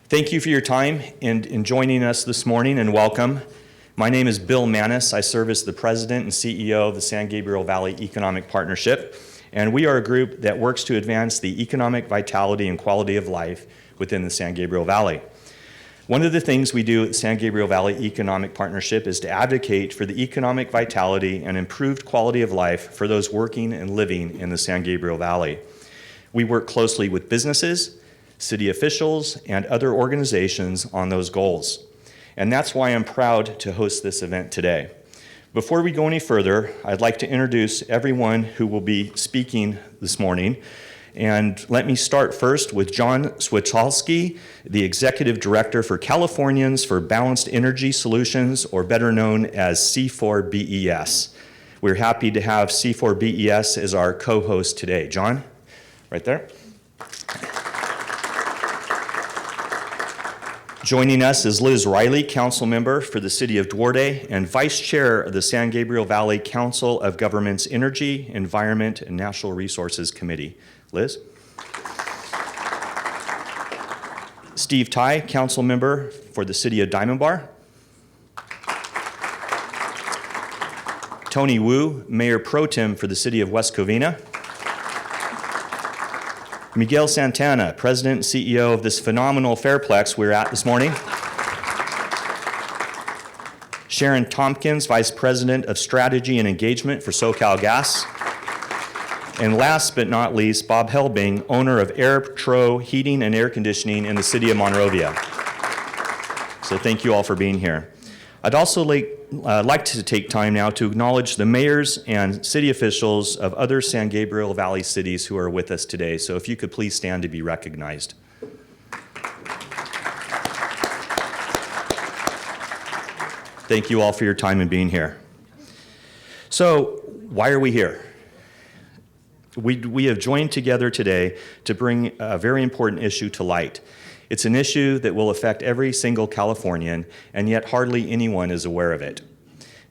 Thank you for your time in joining us this morning, and welcome. My name is Bill Manis. I serve as the president and CEO of the San Gabriel Valley Economic Partnership, and we are a group that works to advance the economic vitality and quality of life within the San Gabriel Valley. One of the things we do at the San Gabriel Valley Economic Partnership is to advocate for the economic vitality and improved quality of life for those working and living in the San Gabriel Valley. We work closely with businesses, city officials, and other organizations on those goals. And that's why I'm proud to host this event today. Before we go any further, I'd like to introduce everyone who will be speaking this morning. And let me start first with John Switalski, the Executive Director for Californians for Balanced Energy Solutions, or better known as C4BES. We're happy to have C4BES as our co-host today. John, right there. Joining us is Liz Riley, Council Member for the City of Duarte and Vice Chair of the San Gabriel Valley Council of Governments Energy, Environment, and Natural Resources Committee. Liz? Steve Tai, Council Member for the City of Diamond Bar. Tony Wu, Mayor Pro Tem for the City of West Covina. Miguel Santana, President and CEO of this phenomenal Fairplex we're at this morning. Sharon Tompkins, Vice President of Strategy and Engagement for SoCal Gas. And last but not least, Bob Hellberg, owner of AirTro Heating and Air Conditioning in the city of Monrovia. So thank you all for being here. I'd also like to take time now to acknowledge the mayors and city officials of other San Gabriel Valley cities who are with us today. So if you could please stand to be recognized. Thank you all for your time and being here. So why are we here? We have joined together today to bring a very important issue to light. It's an issue that will affect every single Californian, and yet hardly anyone is aware of it.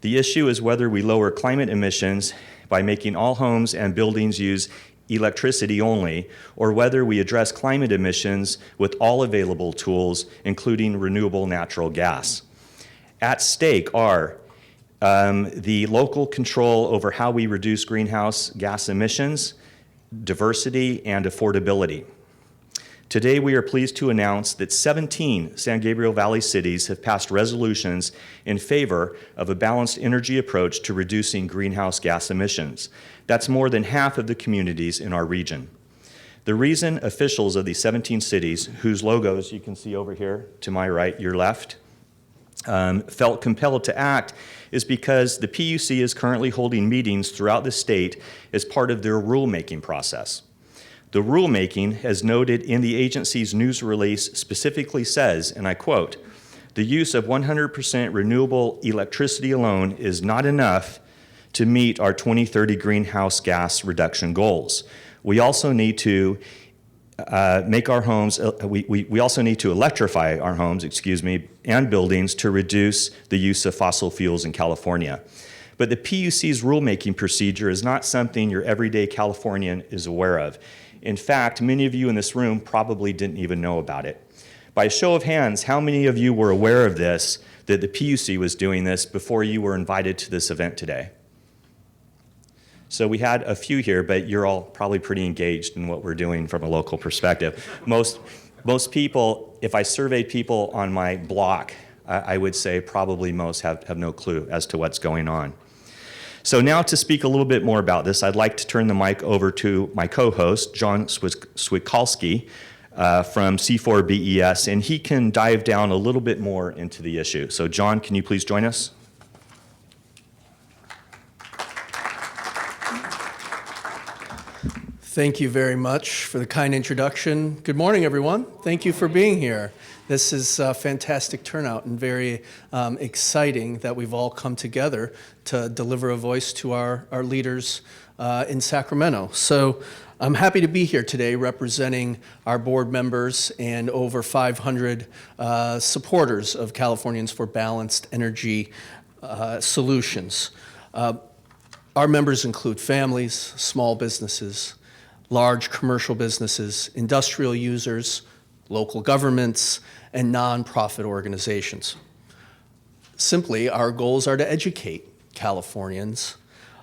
The issue is whether we lower climate emissions by making all homes and buildings use electricity only, or whether we address climate emissions with all available tools, including renewable natural gas. At stake are the local control over how we reduce greenhouse gas emissions, diversity, and affordability. Today, we are pleased to announce that 17 San Gabriel Valley cities have passed resolutions in favor of a balanced energy approach to reducing greenhouse gas emissions. That's more than half of the communities in our region. The reason officials of these 17 cities, whose logos you can see over here to my right, your left, felt compelled to act is because the PUC is currently holding meetings throughout the state as part of their rulemaking process. The rulemaking, as noted in the agency's news release, specifically says, and I quote, "The use of 100% renewable electricity alone is not enough to meet our 2030 greenhouse gas reduction goals. We also need to make our homes, we also need to electrify our homes, and buildings to reduce the use of fossil fuels in California." But the PUC's rulemaking procedure is not something your everyday Californian is aware of. In fact, many of you in this room probably didn't even know about it. By a show of hands, how many of you were aware of this, that the PUC was doing this before you were invited to this event today? So we had a few here, but you're all probably pretty engaged in what we're doing from a local perspective. Most people, if I survey people on my block, I would say probably most have no clue as to what's going on. So now to speak a little bit more about this, I'd like to turn the mic over to my co-host, John Switalski from C4BES, and he can dive down a little bit more into the issue. So John, can you please join us? Thank you very much for the kind introduction. Good morning, everyone. Thank you for being here. This is a fantastic turnout and very exciting that we've all come together to deliver a voice to our leaders in Sacramento. So I'm happy to be here today representing our board members and over 500 supporters of Californians for Balanced Energy Solutions. Our members include families, small businesses, large commercial businesses, industrial users, local governments, and nonprofit organizations. Simply, our goals are to educate Californians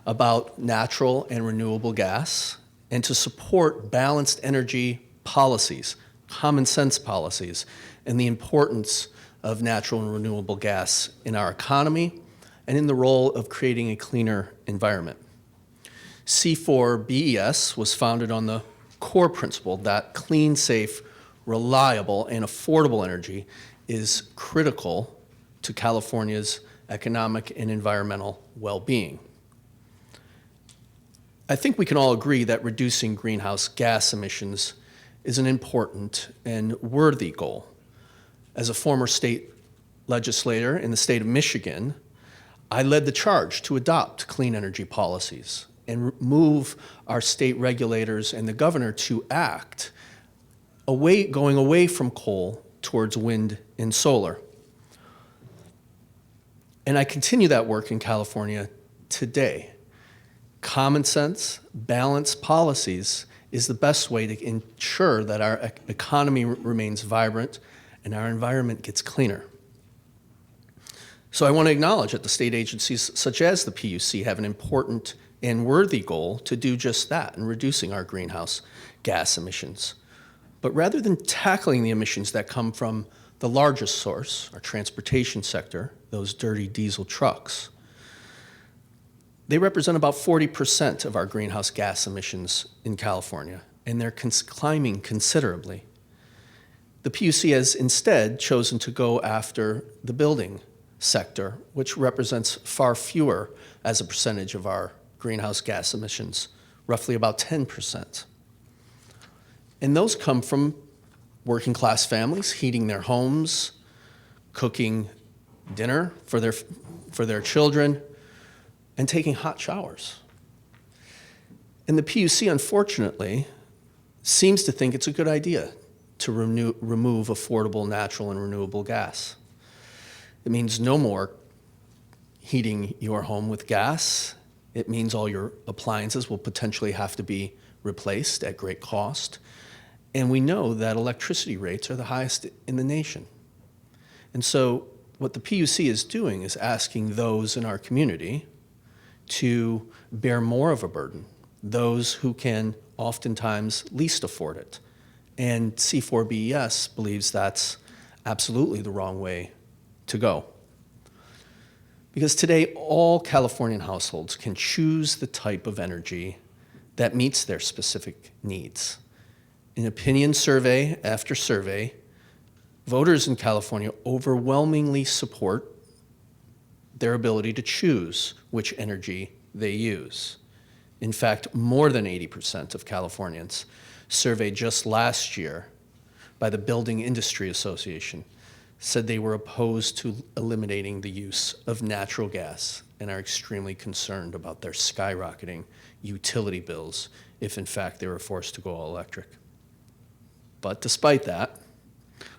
about natural and renewable gas and to support balanced energy policies, common sense policies, and the importance of natural and renewable gas in our economy and in the role of creating a cleaner environment. C4BES was founded on the core principle that clean, safe, reliable, and affordable energy is critical to California's economic and environmental well-being. I think we can all agree that reducing greenhouse gas emissions is an important and worthy goal. As a former state legislator in the state of Michigan, I led the charge to adopt clean energy policies and move our state regulators and the governor to act going away from coal towards wind and solar. And I continue that work in California today. Common sense, balanced policies is the best way to ensure that our economy remains vibrant and our environment gets cleaner. So I want to acknowledge that the state agencies such as the PUC have an important and worthy goal to do just that in reducing our greenhouse gas emissions. But rather than tackling the emissions that come from the largest source, our transportation sector, those dirty diesel trucks, they represent about 40% of our greenhouse gas emissions in California, and they're climbing considerably. The PUC has instead chosen to go after the building sector, which represents far fewer as a percentage of our greenhouse gas emissions, roughly about 10%. And those come from working class families heating their homes, cooking dinner for their children, and taking hot showers. And the PUC, unfortunately, seems to think it's a good idea to remove affordable natural and renewable gas. It means no more heating your home with gas. It means all your appliances will potentially have to be replaced at great cost. And we know that electricity rates are the highest in the nation. And so what the PUC is doing is asking those in our community to bear more of a burden, those who can oftentimes least afford it. And C4BES believes that's absolutely the wrong way to go. Because today, all Californian households can choose the type of energy that meets their specific needs. In opinion survey after survey, voters in California overwhelmingly support their ability to choose which energy they use. In fact, more than 80% of Californians surveyed just last year by the Building Industry Association said they were opposed to eliminating the use of natural gas and are extremely concerned about their skyrocketing utility bills if in fact they were forced to go all electric. But despite that,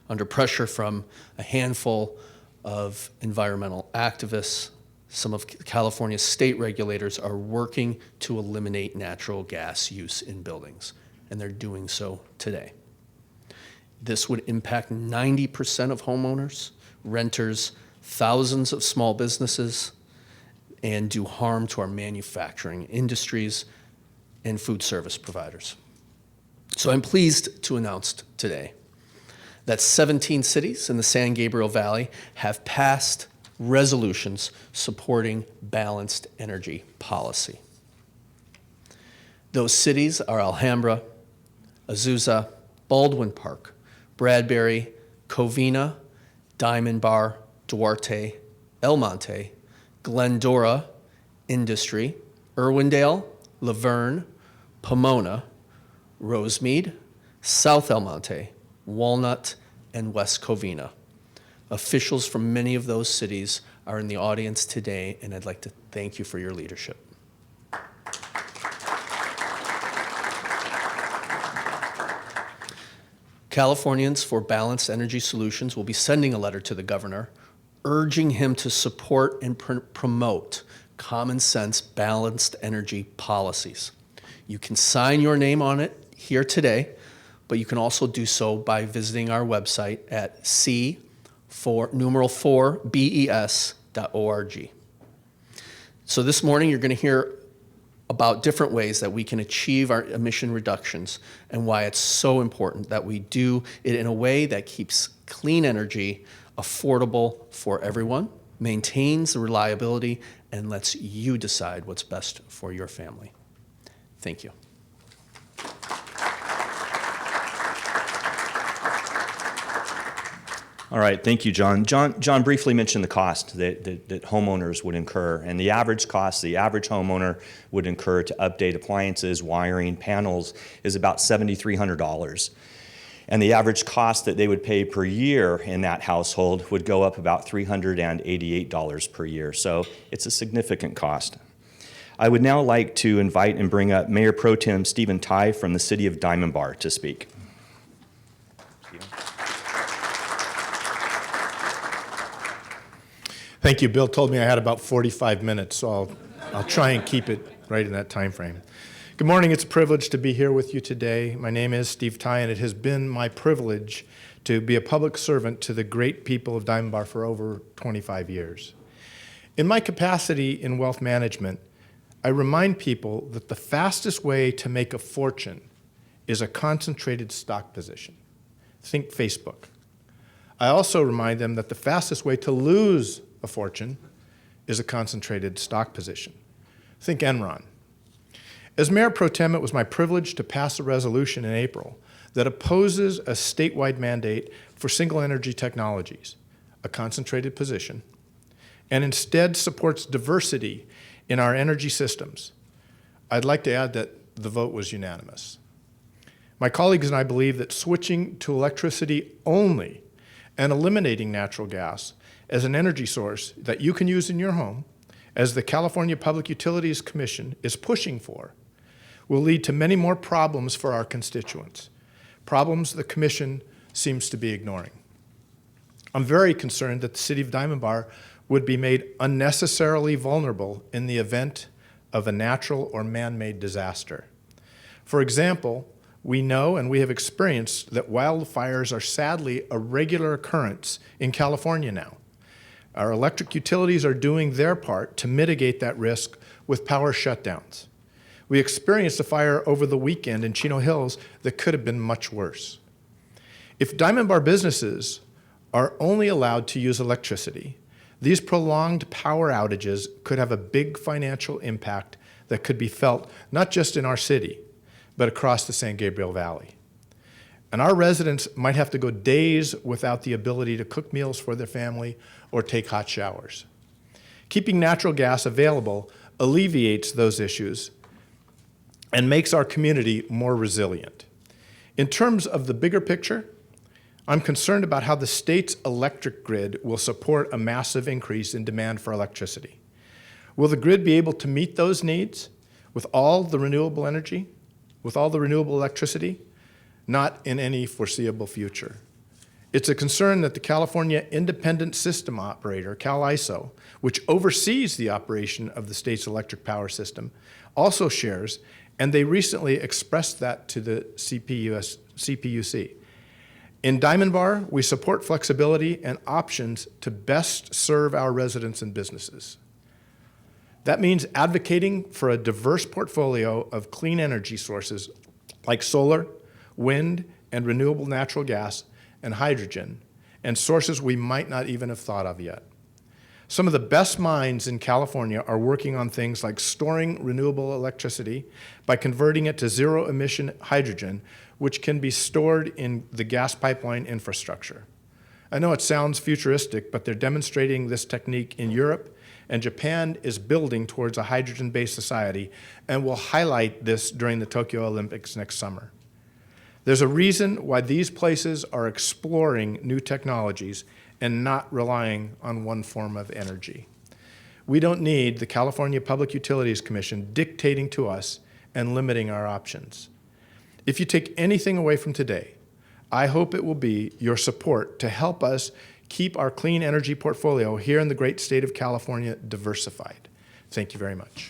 under pressure from a handful of environmental activists, some of California's state regulators are working to eliminate natural gas use in buildings, and they're doing so today. This would impact 90% of homeowners, renters, thousands of small businesses, and do harm to our manufacturing industries and food service providers. So I'm pleased to announce today that 17 cities in the San Gabriel Valley have passed resolutions supporting balanced energy policy. Those cities are Alhambra, Azusa, Baldwin Park, Bradbury, Covina, Diamond Bar, Duarte, El Monte, Glendora, Industry, Irwindale, Laverne, Pomona, Rosemead, South El Monte, Walnut, and West Covina. Officials from many of those cities are in the audience today, and I'd like to thank you for your leadership. Californians for Balanced Energy Solutions will be sending a letter to the governor urging him to support and promote common sense balanced energy policies. You can sign your name on it here today but you can also do so by visiting our website at c4bes.org. So this morning you're going to hear about different ways that we can achieve our emission reductions and why it's so important that we do it in a way that keeps clean energy affordable for everyone, maintains the reliability, and lets you decide what's best for your family. Thank you. All right, thank you, John. John briefly mentioned the cost that homeowners would incur, and the average cost the average homeowner would incur to update appliances, wiring, panels is about $7,300. And the average cost that they would pay per year in that household would go up about $388 per year. So it's a significant cost. I would now like to invite and bring up Mayor Pro Tem Stephen Tai from the City of Diamond Bar to speak. Thank you. Bill told me I had about 45 minutes, so I'll try and keep it right in that time frame. Good morning. It's a privilege to be here with you today. My name is Steve Tai, and it has been my privilege to be a public servant to the great people of Diamond Bar for over 25 years. In my capacity in wealth management, I remind people that the fastest way to make a fortune is a concentrated stock position. Think Facebook. I also remind them that the fastest way to lose a fortune is a concentrated stock position. Think Enron. As Mayor Pro Tem, it was my privilege to pass a resolution in April that opposes a statewide mandate for single energy technologies, a concentrated position, and instead supports diversity in our energy systems. I'd like to add that the vote was unanimous. My colleagues and I believe that switching to electricity only and eliminating natural gas as an energy source that you can use in your home, as the California Public Utilities Commission is pushing for, will lead to many more problems for our constituents, problems the Commission seems to be ignoring. I'm very concerned that the City of Diamond Bar would be made unnecessarily vulnerable in the event of a natural or man-made disaster. For example, we know and we have experienced that wildfires are sadly a regular occurrence in California now. Our electric utilities are doing their part to mitigate that risk with power shutdowns. We experienced a fire over the weekend in Chino Hills that could have been much worse. If Diamond Bar businesses are only allowed to use electricity, these prolonged power outages could have a big financial impact that could be felt not just in our city, but across the San Gabriel Valley. And our residents might have to go days without the ability to cook meals for their family or take hot showers. Keeping natural gas available alleviates those issues and makes our community more resilient. In terms of the bigger picture, I'm concerned about how the state's electric grid will support a massive increase in demand for electricity. Will the grid be able to meet those needs with all the renewable energy, with all the renewable electricity? Not in any foreseeable future. It's a concern that the California Independent System Operator, CAISO, which oversees the operation of the state's electric power system, also shares, and they recently expressed that to the CPUC. In Diamond Bar, we support flexibility and options to best serve our residents and businesses. That means advocating for a diverse portfolio of clean energy sources like solar, wind, and renewable natural gas and hydrogen, and sources we might not even have thought of yet. Some of the best minds in California are working on things like storing renewable electricity by converting it to zero-emission hydrogen, which can be stored in the gas pipeline infrastructure. I know it sounds futuristic, but they're demonstrating this technique in Europe, and Japan is building towards a hydrogen-based society and will highlight this during the Tokyo Olympics next summer. There's a reason why these places are exploring new technologies and not relying on one form of energy. We don't need the California Public Utilities Commission dictating to us and limiting our options. If you take anything away from today, I hope it will be your support to help us keep our clean energy portfolio here in the great state of California diversified. Thank you very much.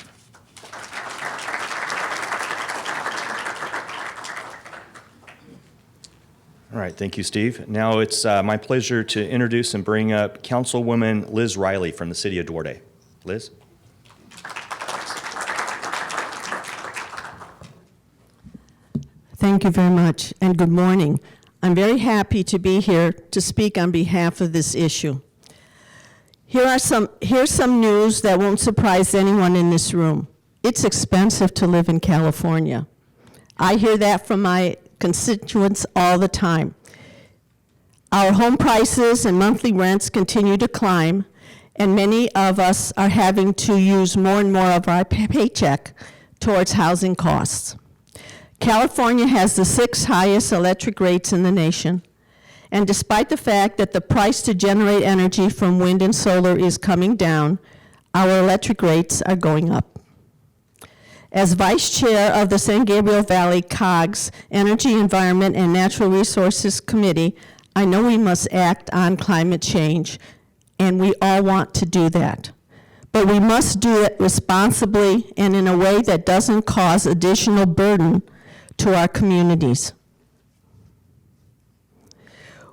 All right, thank you, Steve. Now it's my pleasure to introduce and bring up Councilwoman Liz Riley from the City of Duarte. Liz? Thank you very much, and good morning. I'm very happy to be here to speak on behalf of this issue. Here's some news that won't surprise anyone in this room. It's expensive to live in California. I hear that from my constituents all the time. Our home prices and monthly rents continue to climb, and many of us are having to use more and more of our paycheck towards housing costs. California has the 6th highest electric rates in the nation, and despite the fact that the price to generate energy from wind and solar is coming down, our electric rates are going up. As Vice Chair of the San Gabriel Valley COGS Energy, Environment, and Natural Resources Committee, I know we must act on climate change, and we all want to do that. But we must do it responsibly and in a way that doesn't cause additional burden to our communities.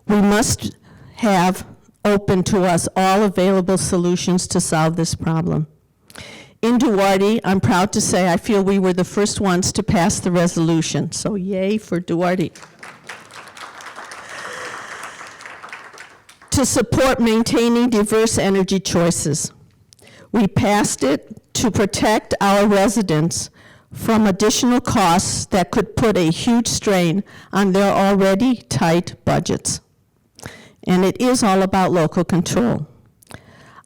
We must have open to us all available solutions to solve this problem. In Duarte, I'm proud to say I feel we were the first ones to pass the resolution, so yay for Duarte. To support maintaining diverse energy choices. We passed it to protect our residents from additional costs that could put a huge strain on their already tight budgets. And it is all about local control.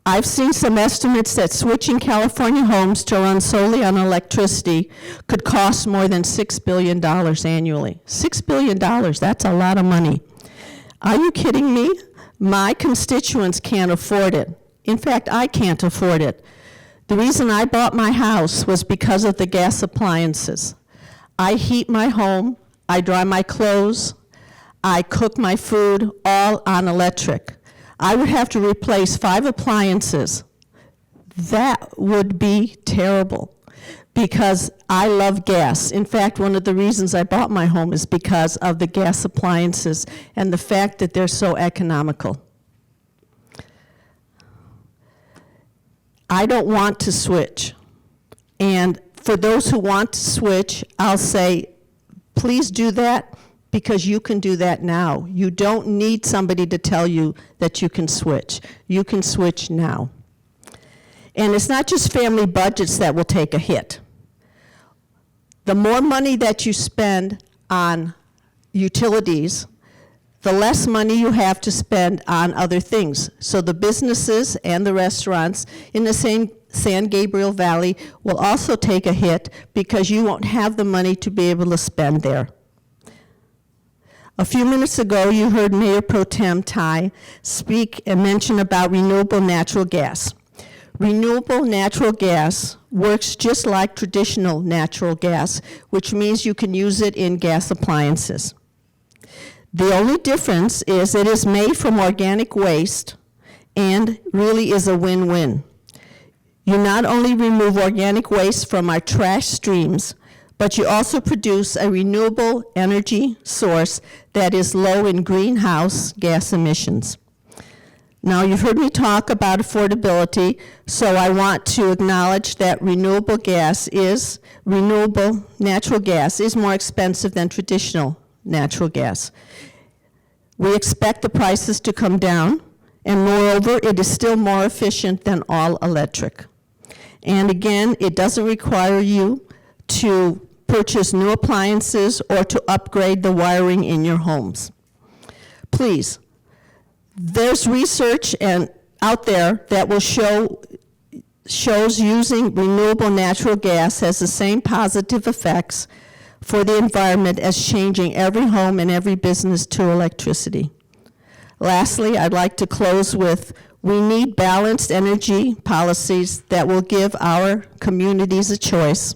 I've seen some estimates that switching California homes to run solely on electricity could cost more than $6 billion annually. $6 billion, that's a lot of money. Are you kidding me? My constituents can't afford it. In fact, I can't afford it. The reason I bought my house was because of the gas appliances. I heat my home, I dry my clothes, I cook my food, all on electric. I would have to replace 5 appliances. That would be terrible because I love gas. In fact, one of the reasons I bought my home is because of the gas appliances and the fact that they're so economical. I don't want to switch. And for those who want to switch, I'll say, please do that because you can do that now. You don't need somebody to tell you that you can switch. You can switch now. And it's not just family budgets that will take a hit. The more money that you spend on utilities, the less money you have to spend on other things. So the businesses and the restaurants in the San Gabriel Valley will also take a hit because you won't have the money to be able to spend there. A few minutes ago, you heard Mayor Pro Tem Tai speak and mention about renewable natural gas. Renewable natural gas works just like traditional natural gas, which means you can use it in gas appliances. The only difference is it is made from organic waste and really is a win-win. You not only remove organic waste from our trash streams, but you also produce a renewable energy source that is low in greenhouse gas emissions. Now, you've heard me talk about affordability, so I want to acknowledge that renewable natural gas is more expensive than traditional natural gas. We expect the prices to come down, and moreover, it is still more efficient than all electric. And again, it doesn't require you to purchase new appliances or to upgrade the wiring in your homes. Please, there's research out there that will shows using renewable natural gas has the same positive effects for the environment as changing every home and every business to electricity. Lastly, I'd like to close with, we need balanced energy policies that will give our communities a choice.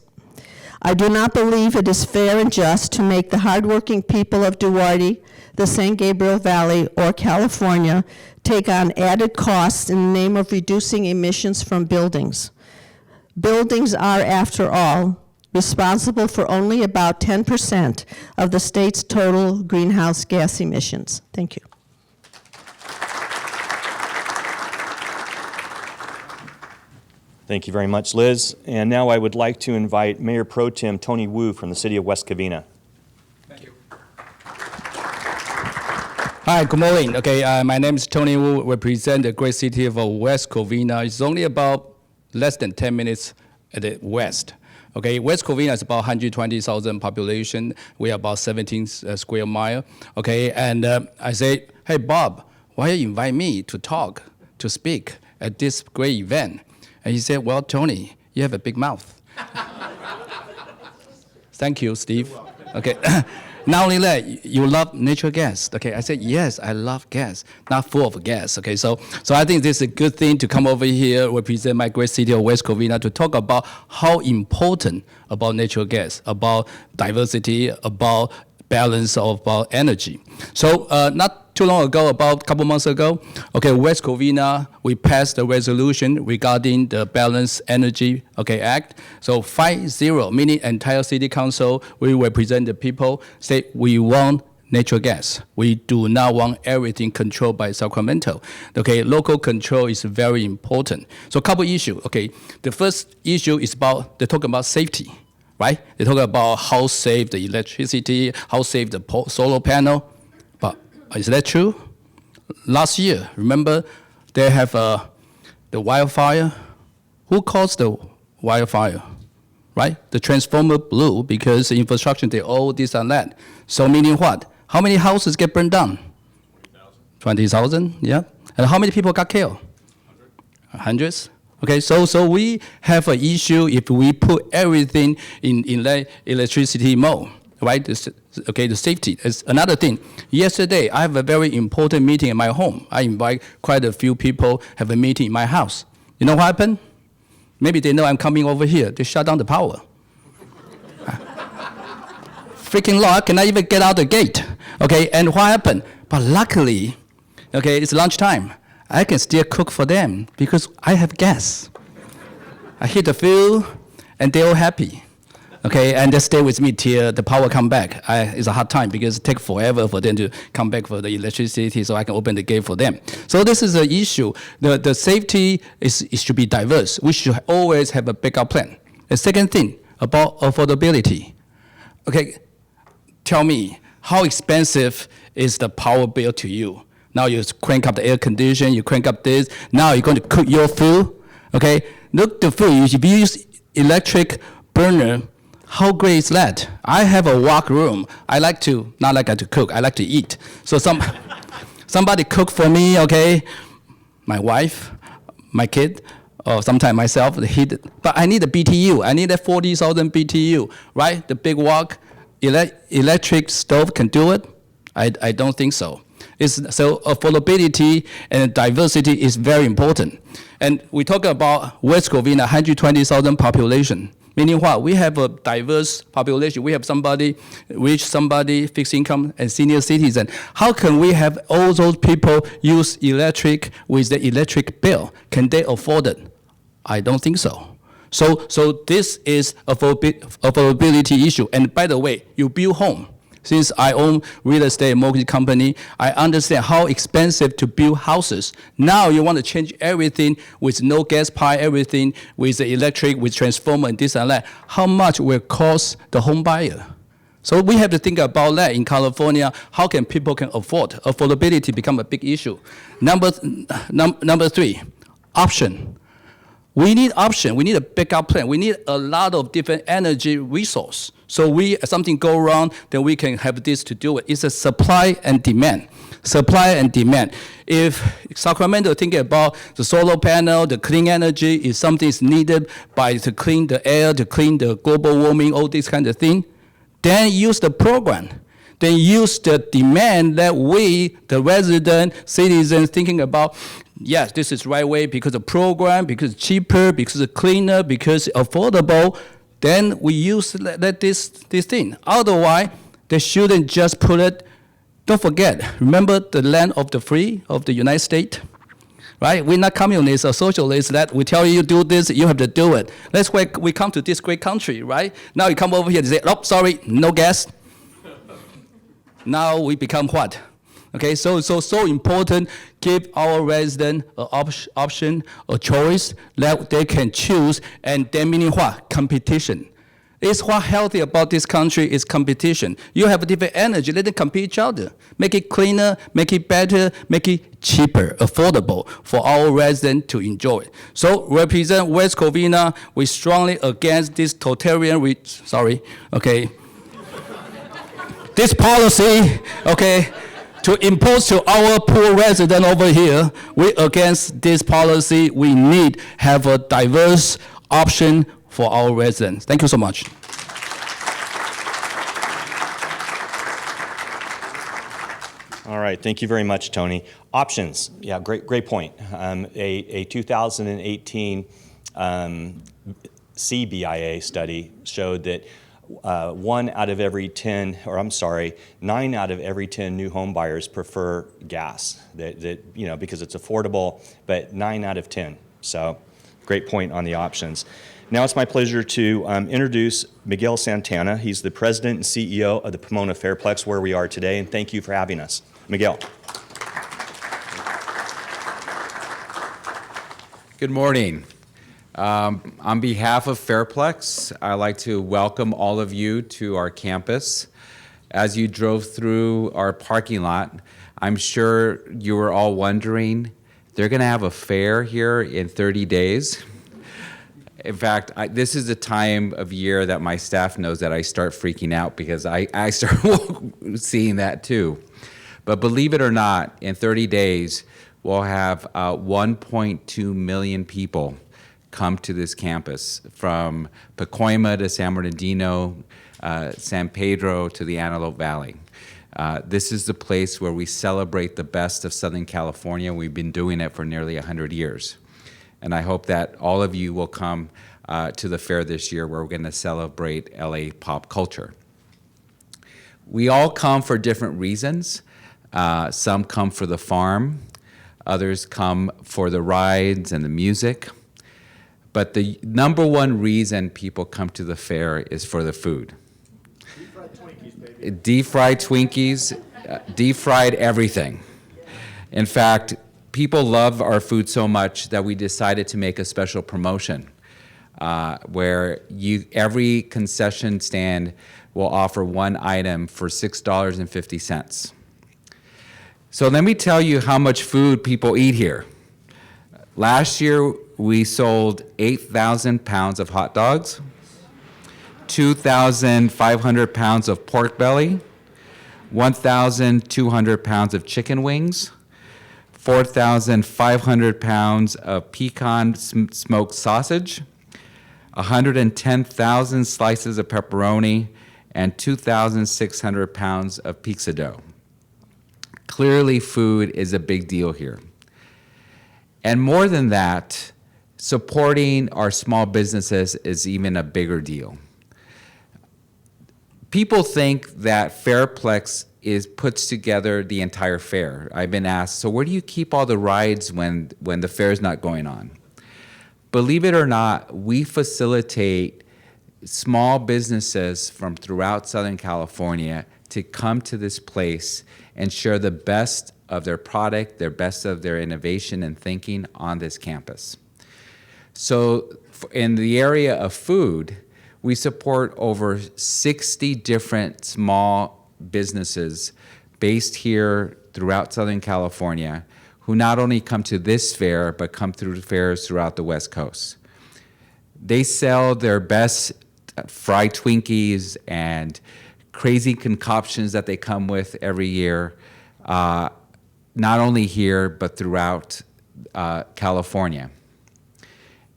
I do not believe it is fair and just to make the hardworking people of Duarte, the San Gabriel Valley, or California take on added costs in the name of reducing emissions from buildings. Buildings are, after all, responsible for only about 10% of the state's total greenhouse gas emissions. Thank you. Thank you very much, Liz. And now I would like to invite Mayor Pro Tem Tony Wu from the city of West Covina. Thank you. Hi, good morning. Okay, my name is Tony Wu. Represent the great city of West Covina. It's only about less than 10 minutes at the west. Okay, West Covina is about 120,000 population. We are about 17 square mile. Okay, and I say, hey Bob, why you invite me to talk, to speak at this great event? And he said, well, Tony, you have a big mouth. Thank you, Steve. Okay. Not only that, you love natural gas. Okay, I said, yes, I love gas, not full of gas. Okay, so I think this is a good thing to come over here, represent my great city of West Covina, to talk about how important about natural gas, about diversity, about balance of energy. So not too long ago, about a couple months ago, okay, West Covina, we passed a resolution regarding the Balanced Energy Act. So 5-0, meaning entire city council, we represent the people, say we want natural gas. We do not want everything controlled by Sacramento. Okay, local control is very important. So a couple issues. Okay, the first issue is about, they're talking about safety. Right? They talk about how safe the electricity, how safe the solar panel. But is that true? Last year, remember, they have the wildfire. Who caused the wildfire? Right? The transformer blew because the infrastructure, they all this and that. So meaning what? How many houses get burned down? 20,000, yeah. And how many people got killed? Hundreds. Okay, so we have an issue if we put everything in electricity mode, right? Okay, the safety is another thing. Yesterday, I have a very important meeting in my home. I invite quite a few people, have a meeting in my house. You know what happened? Maybe they know I'm coming over here. They shut down the power. Freaking law, I cannot even get out the gate. Okay, and what happened? But luckily, okay, it's lunchtime. I can still cook for them because I have gas. I hit the fuel, and they're all happy. Okay, and they stay with me till the power come back. It's a hard time because it takes forever for them to come back for the electricity, so I can open the gate for them. So this is an issue. The safety it should be diverse. We should always have a backup plan. The second thing about affordability. Okay, tell me, how expensive is the power bill to you? Now you crank up the air conditioning, you crank up this. Now you're going to cook your food. Okay, look the food. If you use electric burner, how great is that? I have a work room. I like to cook. I like to eat. So somebody cook for me. Okay, my wife, my kid, or sometimes myself. But I need a BTU. I need a 40,000 BTU. Right? The big wok, electric stove can do it. I don't think so. So affordability and diversity is very important. And we talk about West Covina, 120,000 population. Meaning what? We have a diverse population. We have somebody rich, somebody fixed income, and senior citizen. How can we have all those people use electric with the electric bill? Can they afford it? I don't think so. So this is affordability issue. And by the way, you build home. Since I own real estate mortgage company, I understand how expensive to build houses. Now you want to change everything with no gas pipe, everything with the electric, with transformer and this and that. How much will cost the home buyer? So we have to think about that in California. How can people can afford? Affordability become a big issue. Number three, option. We need option. We need a backup plan. We need a lot of different energy resource. So something go wrong, then we can have this to do it. It's a supply and demand. Supply and demand. If Sacramento thinking about the solar panel, the clean energy is something is needed to clean the air, to clean the global warming, all these kind of thing, then use the program. Then use the demand that we, the resident citizens, thinking about. Yes, this is the right way because of program, because it's cheaper, because it's cleaner, because it's affordable. Then we use this thing. Otherwise, they shouldn't just put it. Don't forget, remember the land of the free of the United States? right? We're not communists or socialists that we tell you do this, you have to do it. That's why we come to this great country, right? Now you come over here and say, oh, sorry, no gas. Now we become what? Okay, so important. Give our resident an option, a choice that they can choose, and then meaning what? Competition. It's what healthy about this country is competition. You have a different energy, let them compete each other. Make it cleaner, make it better, make it cheaper, affordable for our residents to enjoy. So represent West Covina, we strongly against this totalitarian, this policy, to impose to our poor resident over here. We against this policy. We need have a diverse option for our residents. Thank you so much. All right, thank you very much, Tony. Options, yeah, great point. A 2018 CBIA study showed that 9 out of every 10 new home buyers prefer gas, because it's affordable, but 9 out of 10. So great point on the options. Now it's my pleasure to introduce Miguel Santana. He's the president and CEO of the Pomona Fairplex, where we are today, and thank you for having us. Miguel. Good morning. On behalf of Fairplex, I'd like to welcome all of you to our campus. As you drove through our parking lot, I'm sure you were all wondering, they're going to have a fair here in 30 days. In fact, this is the time of year that my staff knows that I start freaking out because I start seeing that too. But believe it or not, in 30 days, we'll have 1.2 million people come to this campus, from Pacoima to San Bernardino, San Pedro to the Antelope Valley. This is the place where we celebrate the best of Southern California. We've been doing it for nearly 100 years. And I hope that all of you will come to the fair this year, where we're going to celebrate LA pop culture. We all come for different reasons. Some come for the farm, others come for the rides and the music. But the number one reason people come to the fair is for the food. Deep-fried Twinkies, baby. Deep-fried Twinkies, deep-fried everything. In fact, people love our food so much that we decided to make a special promotion where every concession stand will offer one item for $6.50. So let me tell you how much food people eat here. Last year, we sold 8,000 pounds of hot dogs, 2,500 pounds of pork belly, 1,200 pounds of chicken wings, 4,500 pounds of pecan smoked sausage, 110,000 slices of pepperoni, and 2,600 pounds of pizza dough. Clearly, food is a big deal here. And more than that, supporting our small businesses is even a bigger deal. People think that Fairplex puts together the entire fair. I've been asked, so where do you keep all the rides when the fair is not going on? Believe it or not, we facilitate small businesses from throughout Southern California to come to this place and share the best of their product, their best of their innovation and thinking on this campus. So in the area of food, we support over 60 different small businesses based here throughout Southern California who not only come to this fair, but come through fairs throughout the West Coast. They sell their best fried Twinkies and crazy concoctions that they come with every year, not only here, but throughout California.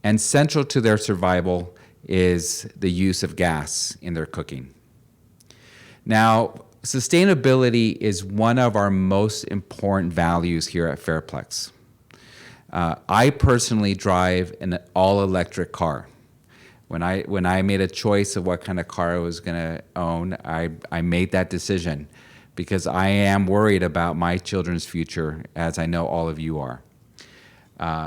And central to their survival is the use of gas in their cooking. Now, sustainability is one of our most important values here at Fairplex. I personally drive an all-electric car. When I made a choice of what kind of car I was going to own, I made that decision because I am worried about my children's future, as I know all of you are.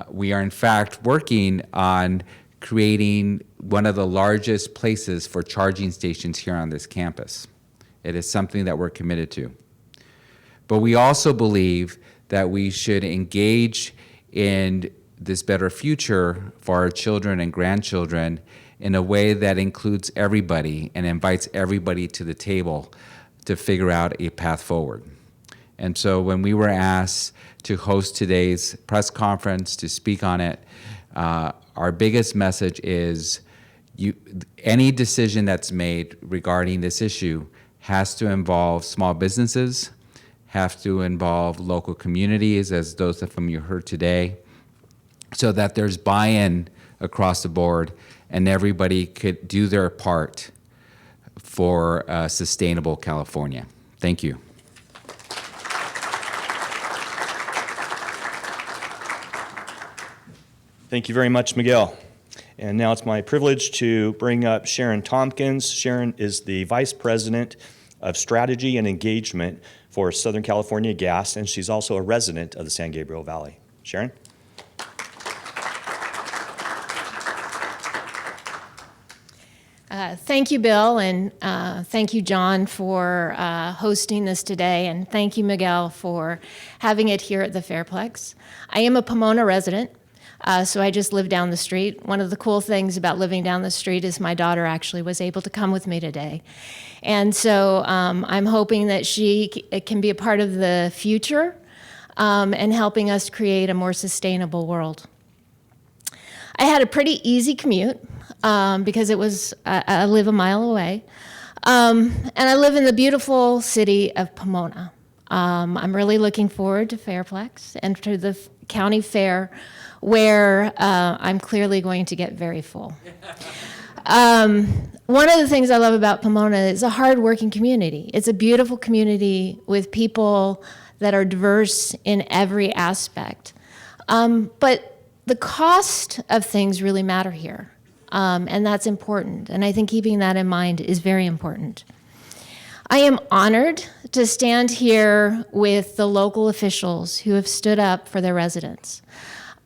We are in fact working on creating one of the largest places for charging stations here on this campus. It is something that we're committed to. But we also believe that we should engage in this better future for our children and grandchildren in a way that includes everybody and invites everybody to the table to figure out a path forward. And so when we were asked to host today's press conference, to speak on it, our biggest message is any decision that's made regarding this issue has to involve small businesses, have to involve local communities, as those of them you heard today, so that there's buy-in across the board and everybody could do their part for a sustainable California. Thank you. Thank you very much, Miguel. And now it's my privilege to bring up Sharon Tompkins. Sharon is the Vice President of Strategy and Engagement for Southern California Gas, and she's also a resident of the San Gabriel Valley. Sharon? Thank you, Bill, and thank you, John, for hosting this today, and thank you, Miguel, for having it here at the Fairplex. I am a Pomona resident, so I just live down the street. One of the cool things about living down the street is my daughter actually was able to come with me today. And so I'm hoping that she can be a part of the future and helping us create a more sustainable world. I had a pretty easy commute because it was I live a mile away, and I live in the beautiful city of Pomona. I'm really looking forward to Fairplex and to the county fair, where I'm clearly going to get very full. One of the things I love about Pomona is a hardworking community. It's a beautiful community with people that are diverse in every aspect. But the cost of things really matter here, and that's important. And I think keeping that in mind is very important. I am honored to stand here with the local officials who have stood up for their residents.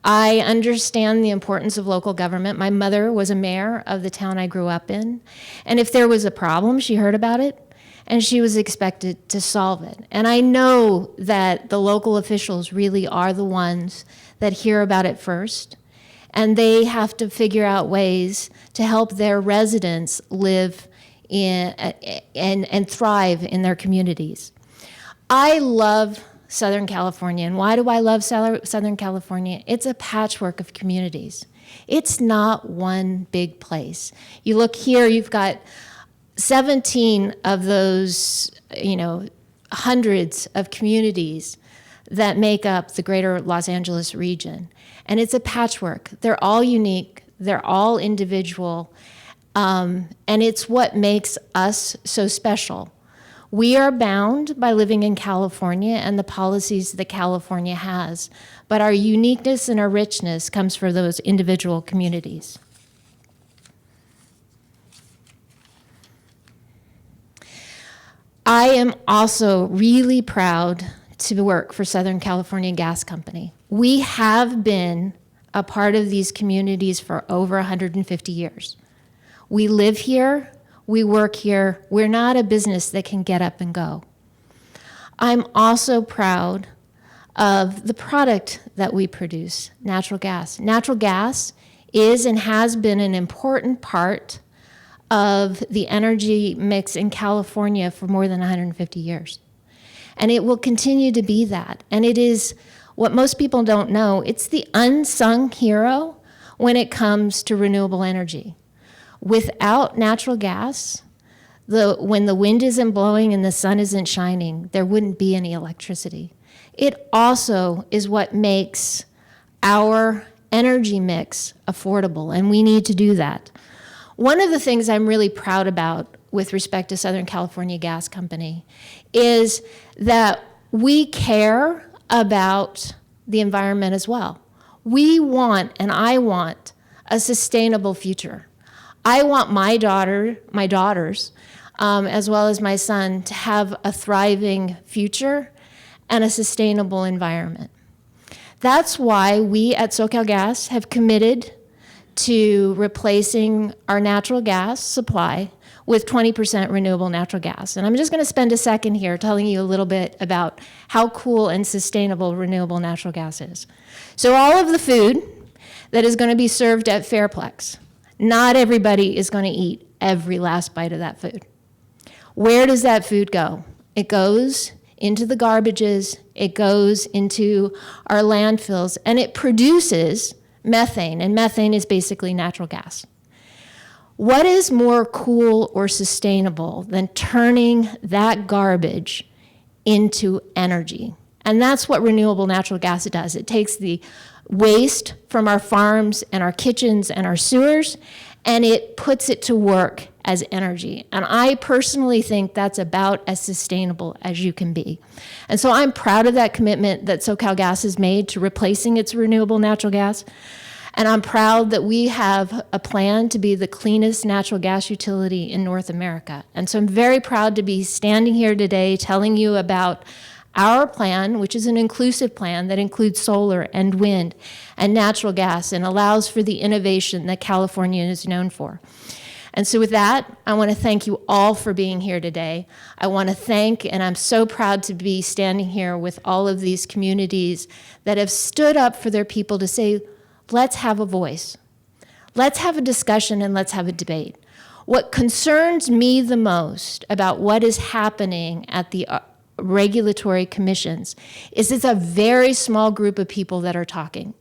I understand the importance of local government. My mother was a mayor of the town I grew up in, and if there was a problem, she heard about it, and she was expected to solve it. And I know that the local officials really are the ones that hear about it first, and they have to figure out ways to help their residents live in and thrive in their communities. I love Southern California, and why do I love Southern California? It's a patchwork of communities. It's not one big place. You look here, you've got 17 of those, hundreds of communities that make up the greater Los Angeles region. And it's a patchwork. They're all unique, they're all individual, and it's what makes us so special. We are bound by living in California and the policies that California has, but our uniqueness and our richness comes from those individual communities. I am also really proud to work for Southern California Gas Company. We have been a part of these communities for over 150 years. We live here, we work here. We're not a business that can get up and go. I'm also proud of the product that we produce, natural gas. Natural gas is and has been an important part of the energy mix in California for more than 150 years. And it will continue to be that. And it is what most people don't know, it's the unsung hero when it comes to renewable energy. Without natural gas, when the wind isn't blowing and the sun isn't shining, there wouldn't be any electricity. It also is what makes our energy mix affordable, and we need to do that. One of the things I'm really proud about with respect to Southern California Gas Company is that we care about the environment as well. We want, and I want, a sustainable future. I want my daughters, as well as my son, to have a thriving future and a sustainable environment. That's why we at SoCalGas have committed to replacing our natural gas supply with 20% renewable natural gas. And I'm just going to spend a second here telling you a little bit about how cool and sustainable renewable natural gas is. So all of the food that is going to be served at Fairplex, not everybody is going to eat every last bite of that food. Where does that food go? It goes into the garbages, it goes into our landfills, and it produces methane, and methane is basically natural gas. What is more cool or sustainable than turning that garbage into energy? And that's what renewable natural gas does. It takes the waste from our farms and our kitchens and our sewers, and it puts it to work as energy. And I personally think that's about as sustainable as you can be. And so I'm proud of that commitment that SoCalGas has made to replacing its renewable natural gas. And I'm proud that we have a plan to be the cleanest natural gas utility in North America. And so I'm very proud to be standing here today telling you about our plan, which is an inclusive plan that includes solar and wind and natural gas and allows for the innovation that California is known for. And so with that, I want to thank you all for being here today. I want to thank, and I'm so proud to be standing here with all of these communities that have stood up for their people to say, let's have a voice. Let's have a discussion and let's have a debate. What concerns me the most about what is happening at the regulatory commissions is it's a very small group of people that are talking.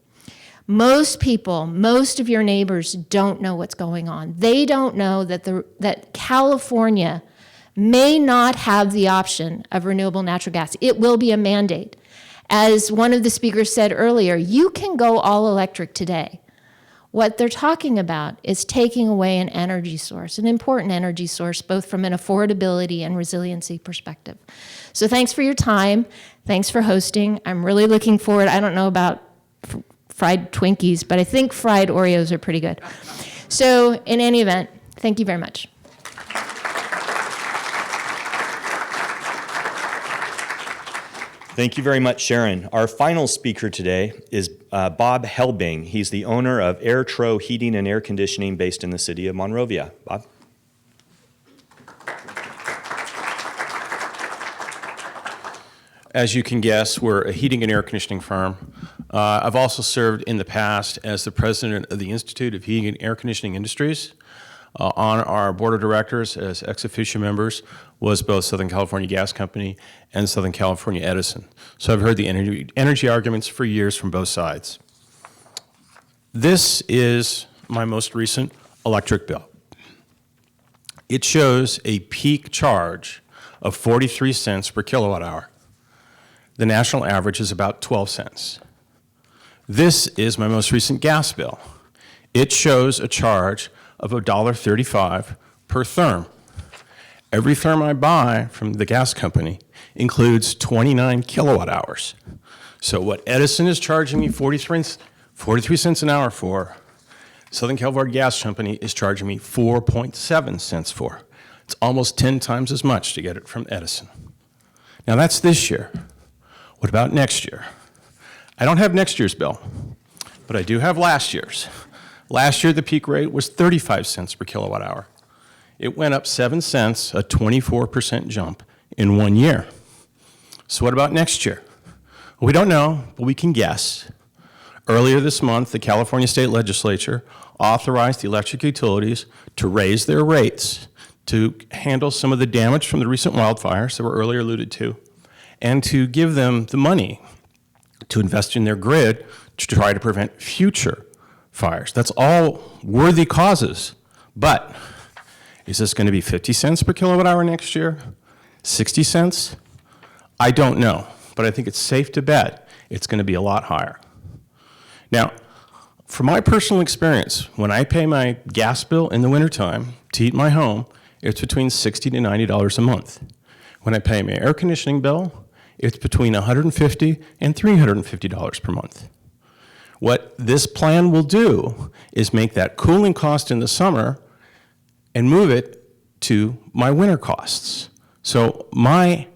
Most people, most of your neighbors don't know what's going on. They don't know that California may not have the option of renewable natural gas. It will be a mandate. As one of the speakers said earlier, you can go all electric today. What they're talking about is taking away an energy source, an important energy source, both from an affordability and resiliency perspective. So thanks for your time. Thanks for hosting. I'm really looking forward. I don't know about fried Twinkies, but I think fried Oreos are pretty good. So in any event, thank you very much. Thank you very much, Sharon. Our final speaker today is Bob Hellberg. He's the owner of AirTro Heating and Air Conditioning based in the city of Monrovia. Bob? As you can guess, we're a heating and air conditioning firm. I've also served in the past as the president of the Institute of Heating and Air Conditioning Industries. On our board of directors as ex officio members was both Southern California Gas Company and Southern California Edison. So I've heard the energy arguments for years from both sides. This is my most recent electric bill. It shows a peak charge of 43 cents per kilowatt hour. The national average is about 12 cents. This is my most recent gas bill. It shows a charge of $1.35 per therm. Every therm I buy from the gas company includes 29 kilowatt hours. So what Edison is charging me 43 cents an hour for, Southern California Gas Company is charging me 4.7 cents for. It's almost 10 times as much to get it from Edison. Now that's this year. What about next year? I don't have next year's bill, but I do have last year's. Last year, the peak rate was 35 cents per kilowatt hour. It went up 7 cents, a 24% jump in 1 year. So what about next year? We don't know, but we can guess. Earlier this month, the California State Legislature authorized the electric utilities to raise their rates to handle some of the damage from the recent wildfires that were earlier alluded to, and to give them the money to invest in their grid to try to prevent future fires. That's all worthy causes. But is this going to be 50 cents per kilowatt hour next year? 60 cents? I don't know, but I think it's safe to bet it's going to be a lot higher. Now, from my personal experience, when I pay my gas bill in the wintertime to heat my home, it's between $60 to $90 a month. When I pay my air conditioning bill, it's between $150 and $350 per month. What this plan will do is make that cooling cost in the summer and move it to my winter costs. So my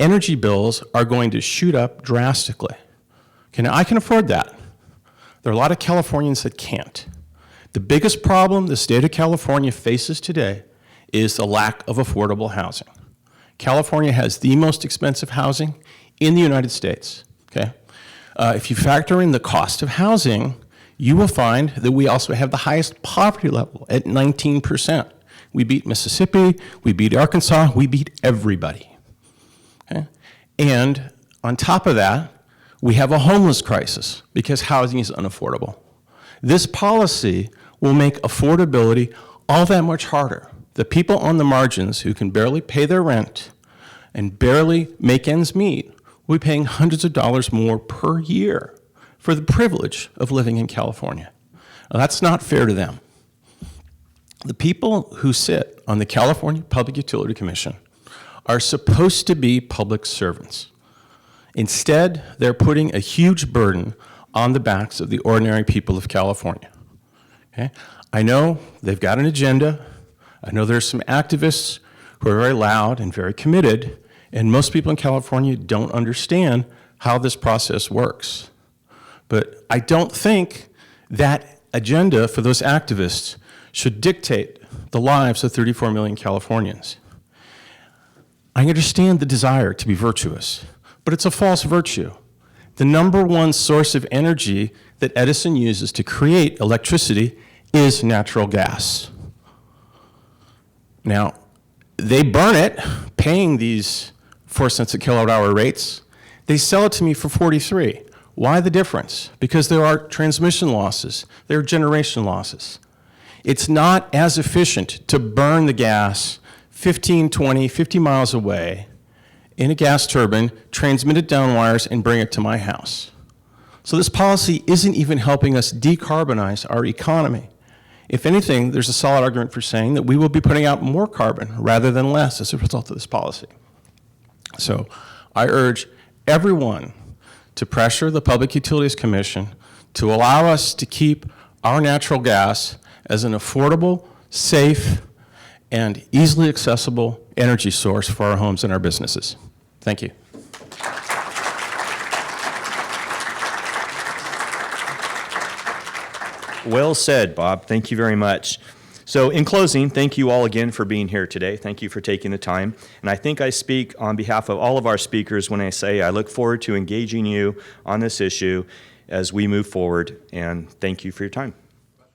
energy bills are going to shoot up drastically. Okay, now I can afford that. There are a lot of Californians that can't. The biggest problem the state of California faces today is the lack of affordable housing. California has the most expensive housing in the United States, okay? If you factor in the cost of housing, you will find that we also have the highest poverty level at 19%. We beat Mississippi, we beat Arkansas, we beat everybody, okay? And on top of that, we have a homeless crisis because housing is unaffordable. This policy will make affordability all that much harder. The people on the margins who can barely pay their rent and barely make ends meet will be paying hundreds of dollars more per year for the privilege of living in California. Now, that's not fair to them. The people who sit on the California Public Utility Commission are supposed to be public servants. Instead, they're putting a huge burden on the backs of the ordinary people of California. Okay? I know they've got an agenda. I know there's some activists who are very loud and very committed, and most people in California don't understand how this process works. But I don't think that agenda for those activists should dictate the lives of 34 million Californians. I understand the desire to be virtuous, but it's a false virtue. The number one source of energy that Edison uses to create electricity is natural gas. Now, they burn it, paying these 4 cents a kilowatt hour rates. They sell it to me for 43. Why the difference? Because there are transmission losses, there are generation losses. It's not as efficient to burn the gas 15, 20, 50 miles away in a gas turbine, transmit it down wires, and bring it to my house. So this policy isn't even helping us decarbonize our economy. If anything, there's a solid argument for saying that we will be putting out more carbon rather than less as a result of this policy. So I urge everyone to pressure the Public Utilities Commission to allow us to keep our natural gas as an affordable, safe, and easily accessible energy source for our homes and our businesses. Thank you. Well said, Bob. Thank you very much. So in closing, thank you all again for being here today. Thank you for taking the time. And I think I speak on behalf of all of our speakers when I say I look forward to engaging you on this issue as we move forward. And thank you for your time.